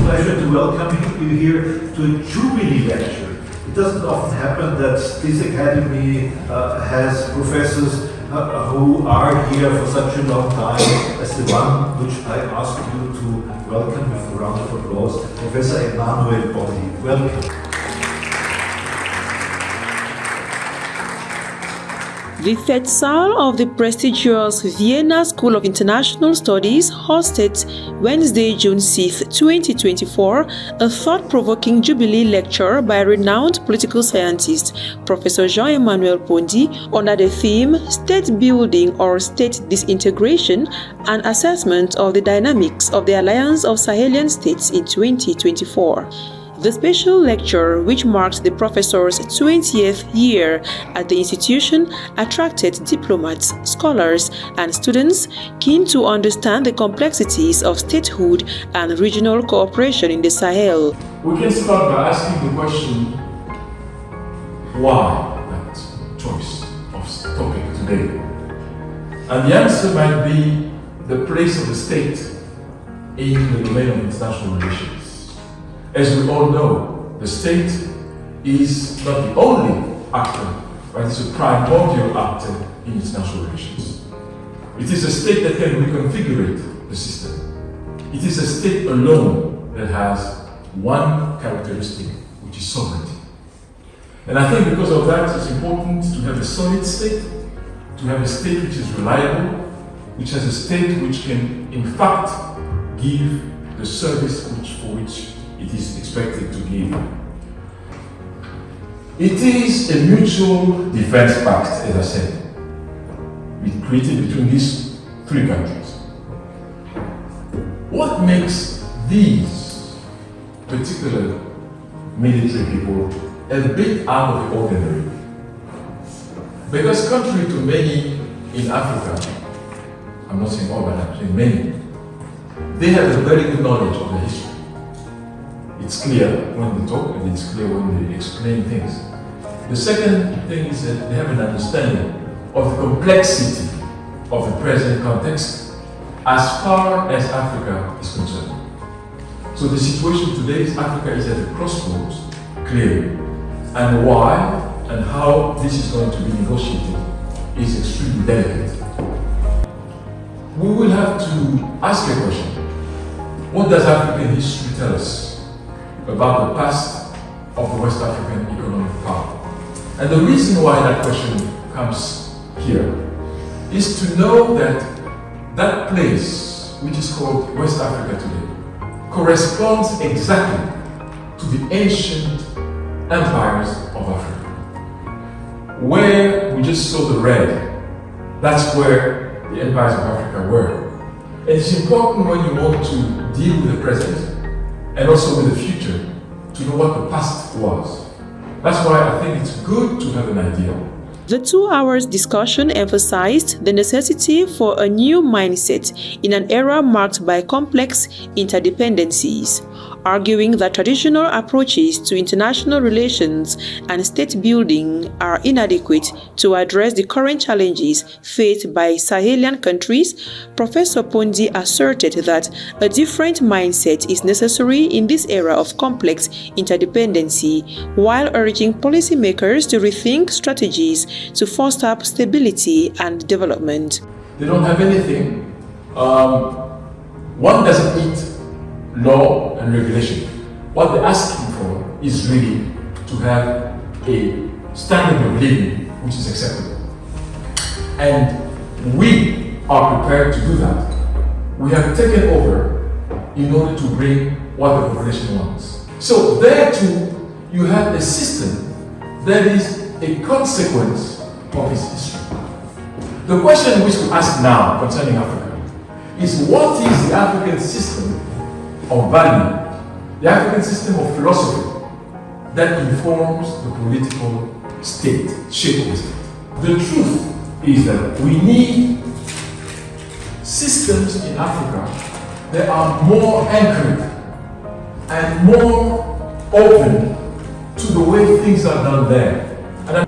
pleasure to welcome you here to a Jubilee lecture. It doesn't often happen that this academy has professors who are here for such a long time as the one which I ask you to welcome with a round of applause, Professor Jean-Emmanuel Pondi. Welcome. The third Saal of the prestigious Vienna School of International Studies hosted Wednesday, June 6, 2024, a thought-provoking Jubilee lecture by renowned political scientist Professor Jean-Emmanuel Pondi under the theme State Building or State Disintegration, an assessment of the dynamics of the Alliance of Sahelian States in 2024. The special lecture, which marked the professor's 20th year at the institution, attracted diplomats, scholars, and students keen to understand the complexities of statehood and regional cooperation in the Sahel. We can start by asking the question, why that choice of topic today? And the answer might be the place of the state in the domain of international relations. As we all know, the state is not the only actor, but it's a primordial actor in international relations. It is a state that can reconfigure the system. It is a state alone that has one characteristic, which is sovereignty. And I think because of that, it's important to have a solid state, to have a state which is reliable, which has a state which can, in fact, give the service for which it is expected to give. It is a mutual defense pact, as I said, created between these three countries. What makes these particular military people a bit out of the ordinary? Because contrary to many in Africa, I'm not saying all, but I'm saying many, they have a very good knowledge of the history. It's clear when they talk and it's clear when they explain things. The second thing is that they have an understanding of the complexity of the present context as far as Africa is concerned. So the situation today is Africa is at a crossroads, clearly, and why and how this is going to be negotiated is extremely delicate. We will have to ask a question. What does African history tell us about the past of the West African economic power? And the reason why that question comes here is to know that that place, which is called West Africa today, corresponds exactly to the ancient empires of Africa. Where we just saw the red, that's where the empires of Africa were. And it's important when you want to deal with the present and also with the future, to know what the past was. That's why I think it's good to have an idea. The 2 hours discussion emphasized the necessity for a new mindset in an era marked by complex interdependencies, arguing that traditional approaches to international relations and state building are inadequate to address the current challenges faced by Sahelian countries. Professor Pondi asserted that a different mindset is necessary in this era of complex interdependency, while urging policymakers to rethink strategies to foster stability and development. They don't have anything. One doesn't eat law and regulation. What they're asking for is really to have a standard of living which is acceptable. And we are prepared to do that. We have taken over in order to bring what the population wants. So there too, you have a system that is a consequence of its history. The question which we ask now concerning Africa is, what is the African system of value, the African system of philosophy that informs the political state, shape of the state? The truth is that we need systems in Africa that are more anchored and more open to the way things are done there.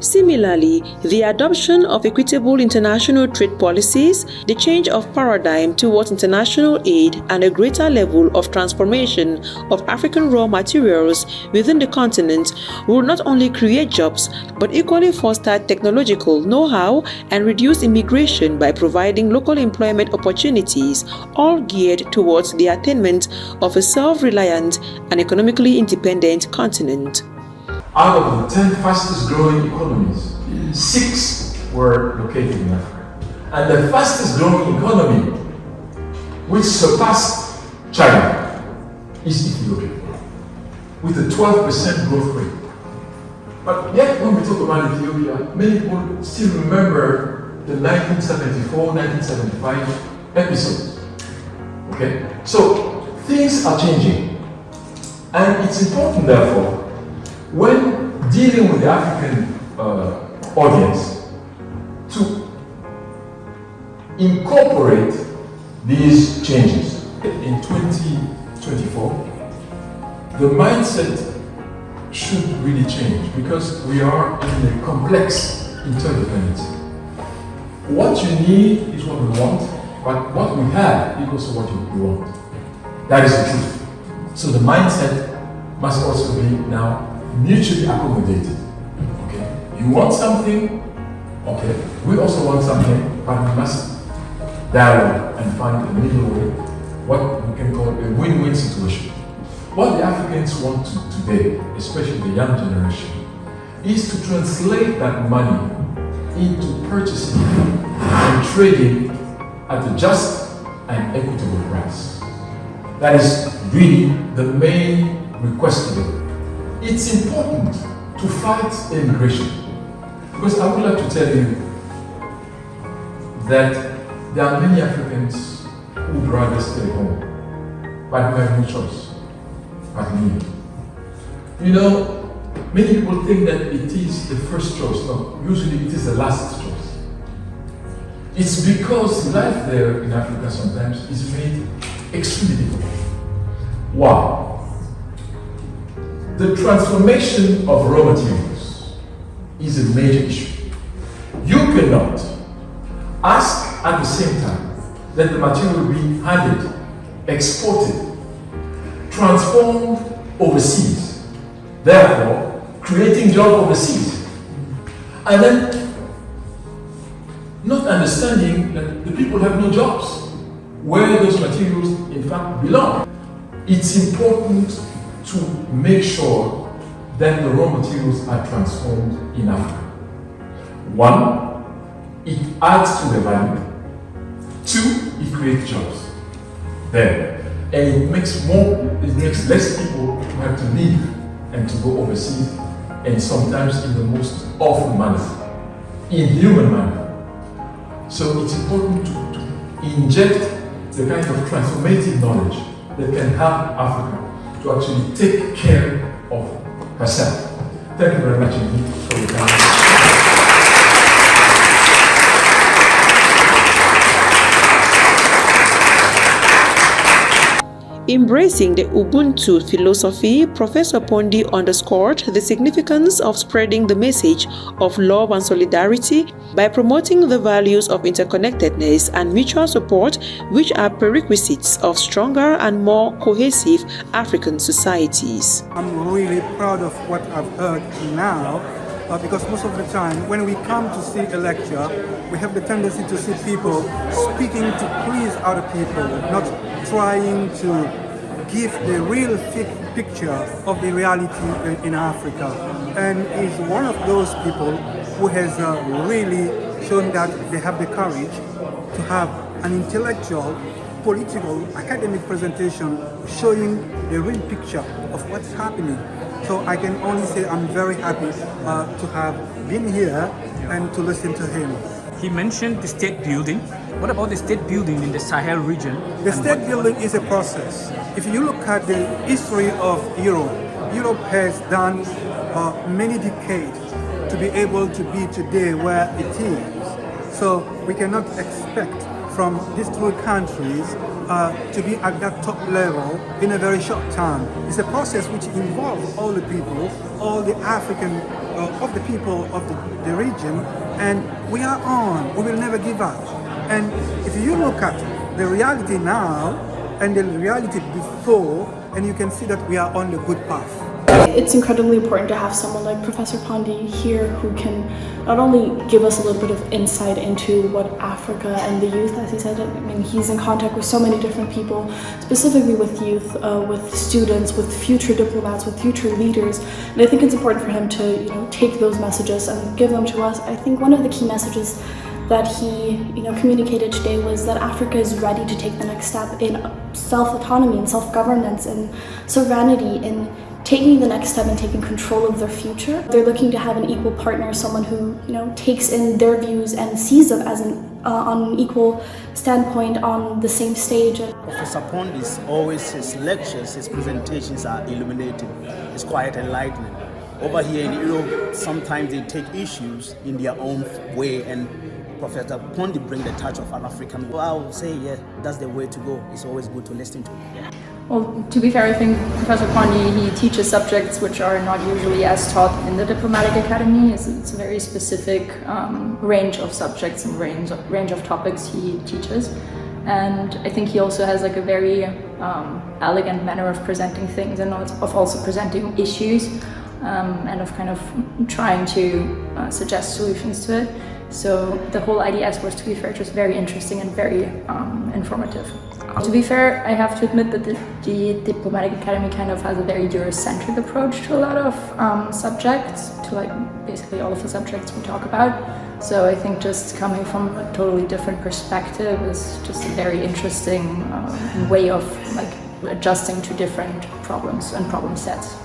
Similarly, the adoption of equitable international trade policies, the change of paradigm towards international aid, and a greater level of transformation of African raw materials within the continent will not only create jobs, but equally foster technological know-how and reduce immigration by providing local employment opportunities, all geared towards the attainment of a self-reliant and economically independent continent. Out of the 10 fastest growing economies, 6 were located in Africa. And the fastest growing economy, which surpassed China, is Ethiopia, with a 12% growth rate. But yet, when we talk about Ethiopia, many people still remember the 1974-1975 episodes. Okay? So, things are changing. And it's important, therefore, when dealing with the African audience, to incorporate these changes. In 2024, the mindset should really change because we are in a complex interdependency. What you need is what we want, but what we have is also what we want. That is the truth. So the mindset must also be now mutually accommodated. Okay, you want something, okay, we also want something, but we must dialogue and find a middle way, what we can call a win-win situation. What the Africans want today, especially the young generation, is to translate that money into purchasing and trading at a just and equitable price. That is really the main request today. It's important to fight immigration because I would like to tell you that there are many Africans who would rather stay home, but who have no choice but leave. You know, many people think that it is the first choice. No, usually it is the last choice. It's because life there in Africa sometimes is made extremely difficult. Why? The transformation of raw materials is a major issue. You cannot ask at the same time that the material be handed, exported, transformed overseas, therefore creating jobs overseas, and then not understanding that the people have no jobs where those materials in fact belong. It's important to make sure that the raw materials are transformed in Africa. One, it adds to the value. Two, it creates jobs there. And it makes less people who have to leave and to go overseas, and sometimes in the most awful manner, inhuman manner. So it's important to inject the kind of transformative knowledge that can help Africa to actually take care of herself. Thank you very much indeed for your time. Embracing the Ubuntu philosophy, Professor Pondi underscored the significance of spreading the message of love and solidarity by promoting the values of interconnectedness and mutual support, which are prerequisites of stronger and more cohesive African societies. I'm really proud of what I've heard now, because most of the time when we come to see a lecture, we have the tendency to see people speaking to please other people, not trying to give the real picture of the reality in Africa. And is one of those people who has really shown that they have the courage to have an intellectual, political, academic presentation showing the real picture of what's happening. So I can only say I'm very happy to have been here and to listen to him. He mentioned the state building. What about the state building in the Sahel region? The state building is a process. If you look at the history of Europe, Europe has done many decades to be able to be today where it is. So we cannot expect from these three countries to be at that top level in a very short time. It's a process which involves all the people, all the African, of the people of the region, and we are on. We will never give up. And if you look at the reality now and the reality before, and you can see that we are on the good path. It's incredibly important to have someone like Professor Pondi here who can not only give us a little bit of insight into what Africa and the youth, as he said, I mean, he's in contact with so many different people, specifically with youth, with students, with future diplomats, with future leaders. And I think it's important for him to, take those messages and give them to us. I think one of the key messages that he communicated today was that Africa is ready to take the next step in self-autonomy and self-governance and sovereignty, in taking the next step and taking control of their future. They're looking to have an equal partner, someone who takes in their views and sees them as on an equal standpoint on the same stage. Professor Pondi's always, his lectures, his presentations are illuminating. It's quite enlightening. Over here in Europe, sometimes they take issues in their own way, and Professor Pondi brings the touch of an African. Well, I would say, yeah, that's the way to go. It's always good to listen to. Well, to be fair, I think Professor Pondi, he teaches subjects which are not usually as taught in the diplomatic academy. It's a very specific range of subjects and range of topics he teaches. And I think he also has like a very elegant manner of presenting things and of also presenting issues and of kind of trying to suggest solutions to it. So the whole IDS was, to be fair, just very interesting and very informative. To be fair, I have to admit that the Diplomatic Academy kind of has a very Eurocentric approach to a lot of subjects, to like basically all of the subjects we talk about. So I think just coming from a totally different perspective is just a very interesting way of like adjusting to different problems and problem sets.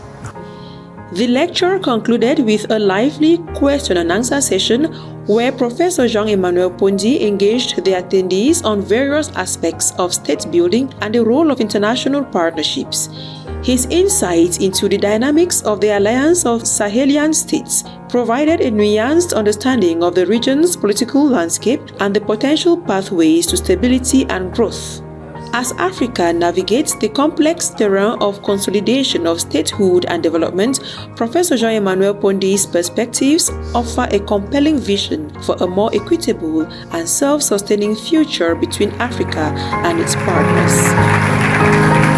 The lecture concluded with a lively question and answer session where Professor Jean-Emmanuel Pondi engaged the attendees on various aspects of state building and the role of international partnerships. His insights into the dynamics of the alliance of Sahelian states provided a nuanced understanding of the region's political landscape and the potential pathways to stability and growth. As Africa navigates the complex terrain of consolidation of statehood and development, Professor Jean-Emmanuel Pondi's perspectives offer a compelling vision for a more equitable and self-sustaining future between Africa and its partners.